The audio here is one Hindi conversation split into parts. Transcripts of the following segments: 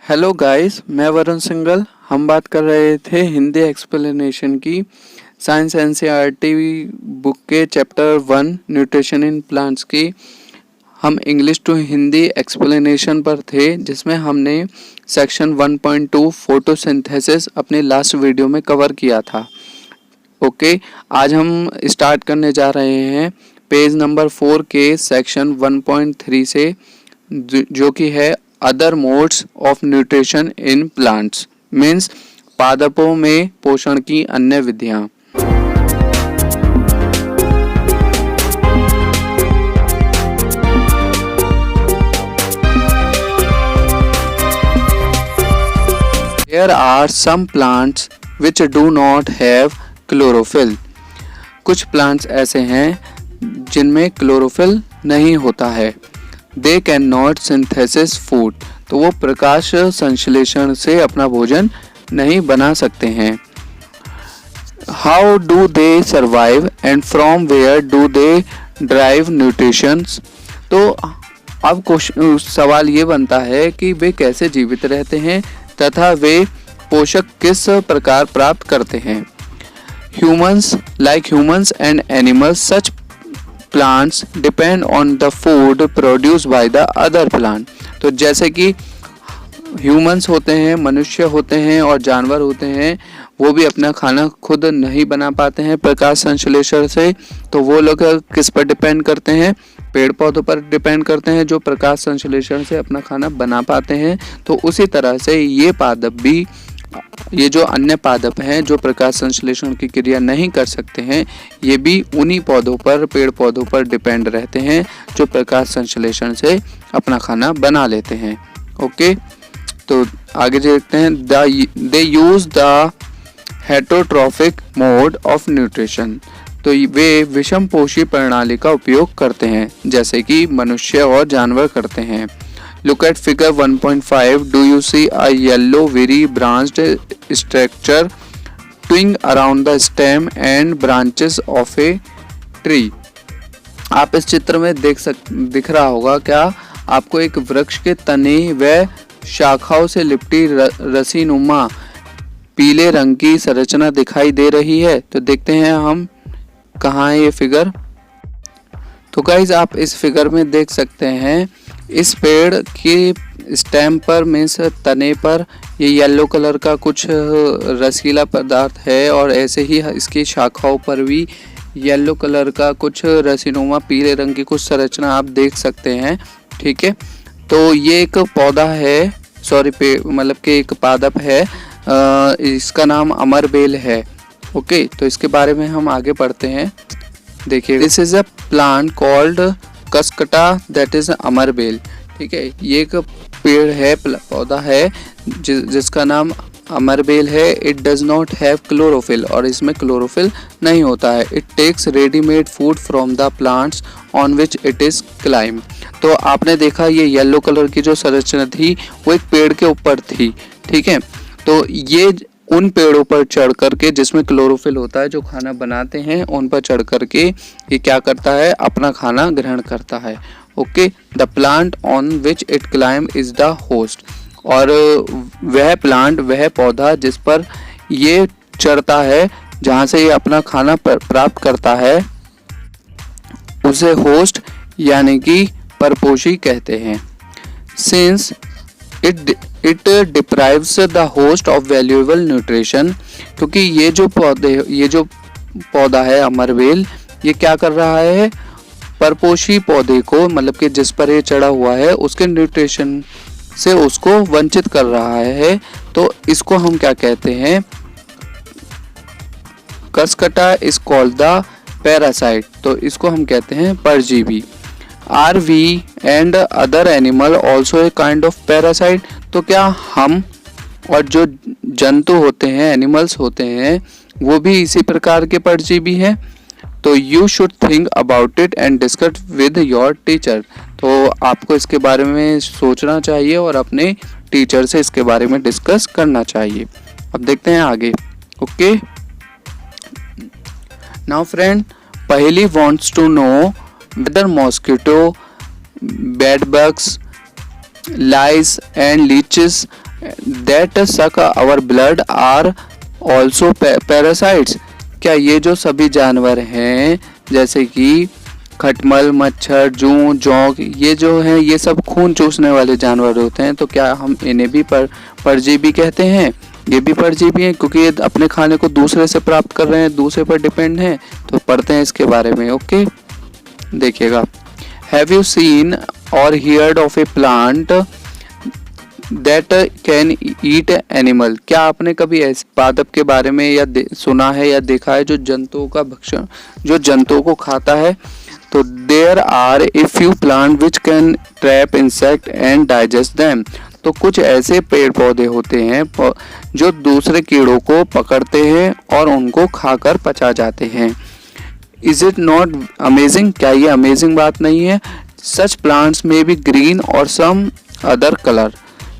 हेलो गाइस, मैं वरुण सिंगल। हम बात कर रहे थे हिंदी एक्सप्लेनेशन की। साइंस एनसीईआरटी बुक के चैप्टर 1 न्यूट्रिशन इन प्लांट्स की हम इंग्लिश टू हिंदी एक्सप्लेनेशन पर थे, जिसमें हमने सेक्शन 1.2 फोटोसिंथेसिस अपने लास्ट वीडियो में कवर किया था। ओके, आज हम स्टार्ट करने जा रहे हैं पेज नंबर 4 के सेक्शन 1.3 से, जो कि है other modes of nutrition in plants, means पादपों में पोषण की अन्य विधियां। There are some plants which do not have chlorophyll. कुछ प्लांट्स ऐसे हैं जिनमें क्लोरोफिल नहीं होता है। They cannot synthesize food, तो वो प्रकाश संश्लेषण से अपना भोजन नहीं बना सकते हैं। How do they survive and from where do they derive nutrition? तो अब सवाल ये बनता है कि वे कैसे जीवित रहते हैं तथा वे पोषक किस प्रकार प्राप्त करते हैं। Humans, like humans and animals, such plants depend on the food produced by the other plant. तो जैसे कि ह्यूमंस होते हैं, मनुष्य होते हैं और जानवर होते हैं, वो भी अपना खाना खुद नहीं बना पाते हैं प्रकाश संश्लेषण से, तो वो लोग किस पर डिपेंड करते हैं? पेड़ पौधों पर डिपेंड करते हैं, जो प्रकाश संश्लेषण से अपना खाना बना पाते हैं। तो उसी तरह से ये जो अन्य पादप हैं जो प्रकाश संश्लेषण की क्रिया नहीं कर सकते हैं, ये भी उन्हीं पौधों पर, पेड़ पौधों पर डिपेंड रहते हैं जो प्रकाश संश्लेषण से अपना खाना बना लेते हैं। ओके, तो आगे देखते हैं। They use the heterotrophic mode of nutrition, तो वे विषम पोषी प्रणाली का उपयोग करते हैं, जैसे कि मनुष्य और जानवर करते हैं। Look at figure 1.5. Do you see a yellow very branched structure twining around the stem and branches of a tree? आप इस चित्र में दिख रहा होगा क्या आपको एक वृक्ष के तने व शाखाओं से लिपटी रसीनुमा पीले रंग की संरचना दिखाई दे रही है। तो देखते हैं हम कहाँ है ये फिगर। तो गाइज, आप इस फिगर में देख सकते हैं इस पेड़ के स्टेम पर, मीन्स तने पर, ये येलो कलर का कुछ रसीला पदार्थ है और ऐसे ही इसकी शाखाओं पर भी येलो कलर का कुछ रसीनुमा पीले रंग की कुछ संरचना आप देख सकते हैं। ठीक है, तो ये एक पौधा है, मतलब कि एक पादप है, इसका नाम अमरबेल है। ओके, तो इसके बारे में हम आगे पढ़ते हैं। देखिए, this is a plant called Cuscuta, that is amarbel. ठीक है, ये एक पेड़ है, पौधा है जिसका नाम अमरबेल है। It does not have chlorophyll, और इसमें क्लोरोफिल नहीं होता है। It takes readymade food from the plants on which it is climb. तो आपने देखा ये येलो कलर की जो संरचना थी वो एक पेड़ के ऊपर थी। ठीक है, तो ये उन पेड़ों पर चढ़ करके, जिसमें क्लोरोफिल होता है, जो खाना बनाते हैं उन पर चढ़ करके ये क्या करता है? अपना खाना ग्रहण करता है। Okay, the plant on which it climb is the host, और वह प्लांट, वह पौधा जिस पर ये चढ़ता है, जहाँ से ये अपना खाना प्राप्त करता है, उसे होस्ट यानी कि परपोषी कहते हैं। Since it deprives the host of valuable nutrition, क्योंकि ये जो पौधा है अमरबेल, ये क्या कर रहा है? परपोषी पौधे को, मतलब कि जिस पर ये चढ़ा हुआ है, उसके न्यूट्रिशन से उसको वंचित कर रहा है। तो इसको हम क्या कहते हैं? Cuscuta is called the parasite, तो इसको हम कहते हैं परजीवी। Are we and other animal also a kind of parasite, तो क्या हम और जो जंतु होते हैं, एनिमल्स होते हैं, वो भी इसी प्रकार के परजीवी हैं? तो you should think about it and discuss with your teacher, तो आपको इसके बारे में सोचना चाहिए और अपने टीचर से इसके बारे में डिस्कस करना चाहिए। अब देखते हैं आगे। Okay, now friend, Paheli wants to know whether mosquito, bed bugs, lice and leeches that suck our blood are also parasites. क्या ये जो सभी जानवर हैं जैसे कि खटमल, मच्छर, जूं, जोंक, ये जो है ये सब खून चूसने वाले जानवर होते हैं, तो क्या हम इन्हें भी परजीवी कहते हैं? ये भी परजीवी हैं क्योंकि ये अपने खाने को दूसरे से प्राप्त कर रहे हैं, दूसरे पर डिपेंड हैं। तो पढ़ते हैं इसके बारे में। ओके, देखिएगा। हैव यू सीन और heard of A plant that can eat animal? क्या आपने कभी ऐसे पादप के बारे में या सुना है या देखा है जो जंतुओं का भक्षण, जो जंतुओं को खाता है? तो there are a few plant which can trap insect and digest them. तो कुछ ऐसे पेड़ पौधे होते हैं जो दूसरे कीड़ों को पकड़ते हैं और उनको खाकर पचा जाते हैं। Is it not amazing? क्या ये अमेजिंग बात नहीं है? सच प्लांट्स में बी ग्रीन और सम अदर कलर।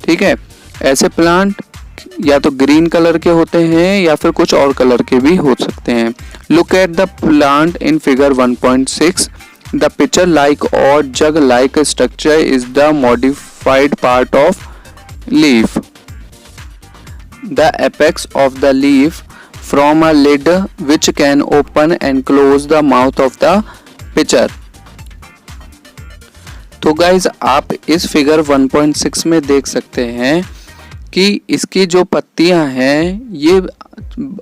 ठीक है, ऐसे प्लांट या तो ग्रीन कलर के होते हैं या फिर कुछ और कलर के भी हो सकते हैं। Look at the plant in figure 1.6। The pitcher like or jug like structure is the modified part of leaf. The apex of the leaf from a lid which can open and close the mouth of the pitcher। तो गाइज आप इस फिगर 1.6 में देख सकते हैं कि इसकी जो पत्तियां हैं ये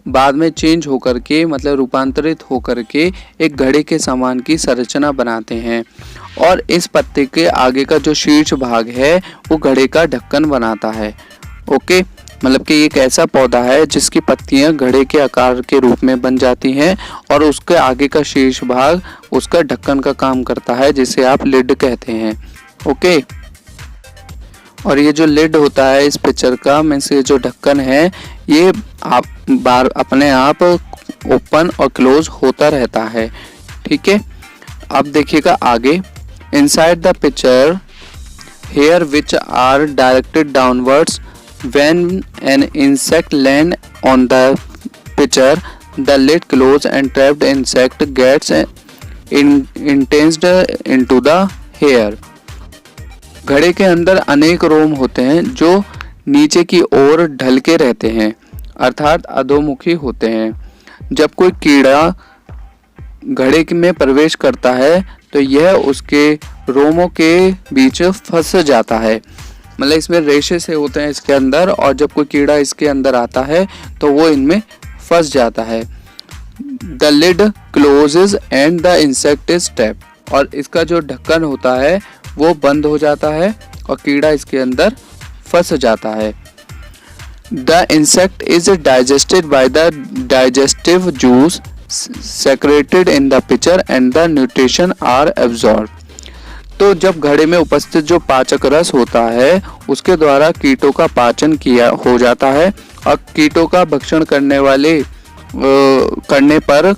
बाद में चेंज होकर के मतलब रूपांतरित होकर के एक घड़े के समान की संरचना बनाते हैं, और इस पत्ते के आगे का जो शीर्ष भाग है वो घड़े का ढक्कन बनाता है। ओके, मतलब कि एक ऐसा पौधा है जिसकी पत्तियां घड़े के आकार के रूप में बन जाती हैं और उसके आगे का शीर्ष भाग उसका ढक्कन का काम करता है, जिसे आप लिड कहते हैं। ओके, और ये जो लिड होता है इस पिक्चर का, मीन्स ये जो ढक्कन है ये आप बार अपने आप ओपन और क्लोज होता रहता है। ठीक है, अब देखिएगा आगे। Inside the picture hair which are directed downwards when an insect land on the pitcher, the lid close and trapped insect gets intensed into the hair। घड़े के अंदर अनेक रोम होते हैं जो नीचे की ओर ढलके रहते हैं, अर्थात अधोमुखी होते हैं। जब कोई कीड़ा घड़े में प्रवेश करता है तो यह उसके रोमों के बीच फंस जाता है, मतलब इसमें रेशे से होते हैं इसके अंदर, और जब कोई कीड़ा इसके अंदर आता है तो वो इनमें फंस जाता है। The lid closes and the insect is trapped. और इसका जो ढक्कन होता है वो बंद हो जाता है और कीड़ा इसके अंदर फंस जाता है। The insect is digested by the digestive juice secreted in the picture and the nutrition are absorb. तो जब घड़े में उपस्थित जो पाचक रस होता है उसके द्वारा कीटों का पाचन किया हो जाता है, और कीटों का भक्षण करने पर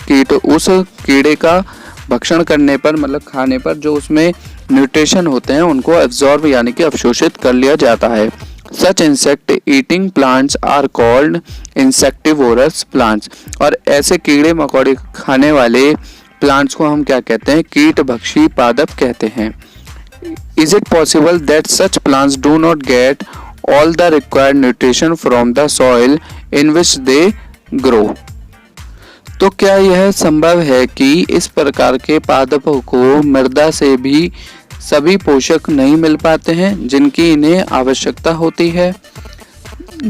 उस कीड़े का भक्षण करने पर मतलब खाने पर जो उसमें न्यूट्रिशन होते हैं उनको एब्जॉर्ब यानी कि अवशोषित कर लिया जाता है। Such insect eating plants are called insectivorous plants. और ऐसे कीड़े मकोड़े खाने वाले प्लांट्स को हम क्या कहते हैं? कीट भक्षी पादप कहते हैं। Is it possible that such plants do not get all the required nutrition from the soil in which they grow? तो क्या यह संभव है कि इस प्रकार के पादपों को मृदा से भी सभी पोषक नहीं मिल पाते हैं जिनकी इन्हें आवश्यकता होती है?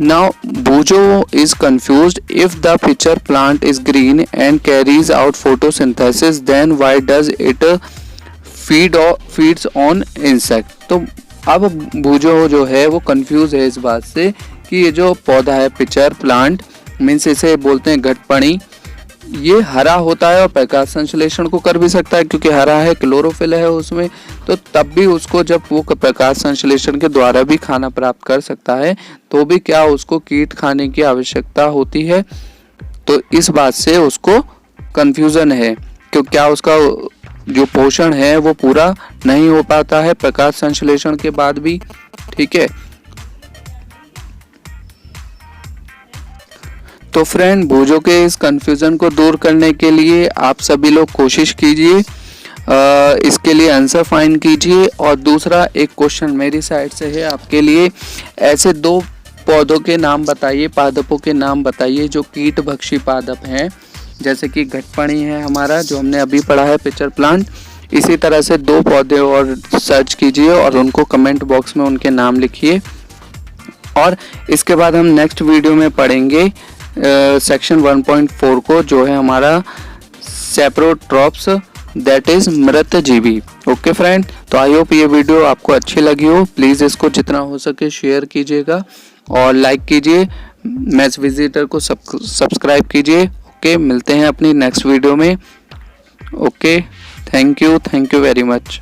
Now Bujo is confused. If the pitcher plant is green and carries out photosynthesis, then why does it feeds on insect? तो अब भूजो जो है वो कंफ्यूज है इस बात से कि ये जो पौधा है पिक्चर प्लांट, मीन्स इसे बोलते हैं घटपणी, ये हरा होता है और प्रकाश संश्लेषण को कर भी सकता है क्योंकि हरा है, क्लोरोफिल है उसमें, तो तब भी उसको जब वो प्रकाश संश्लेषण के द्वारा भी खाना प्राप्त कर सकता है तो भी क्या उसको कीट खाने की आवश्यकता होती है? तो इस बात से उसको कंफ्यूजन है क्योंकि क्या उसका जो पोषण है वो पूरा नहीं हो पाता है प्रकाश संश्लेषण के बाद भी। ठीक है, तो फ्रेंड भूजों के इस कंफ्यूजन को दूर करने के लिए आप सभी लोग कोशिश कीजिए, इसके लिए आंसर फाइंड कीजिए। और दूसरा एक क्वेश्चन मेरी साइड से है आपके लिए, ऐसे दो पौधों के नाम बताइए, पादपों के नाम बताइए जो कीट भक्षी पादप हैं। जैसे कि घटपणी है हमारा, जो हमने अभी पढ़ा है, पिचर प्लांट। इसी तरह से 2 पौधे और सर्च कीजिए और उनको कमेंट बॉक्स में उनके नाम लिखिए। और इसके बाद हम नेक्स्ट वीडियो में पढ़ेंगे सेक्शन 1.4 को, जो है हमारा saprotrophs, that is mritjeevi. Okay friend, तो आई होप ये वीडियो आपको अच्छी लगी हो। प्लीज़ इसको जितना हो सके शेयर कीजिएगा और लाइक कीजिए। मैथ्स विजिटर को सब्सक्राइब कीजिए। ओके, मिलते हैं अपनी नेक्स्ट वीडियो में। Okay, thank you very much.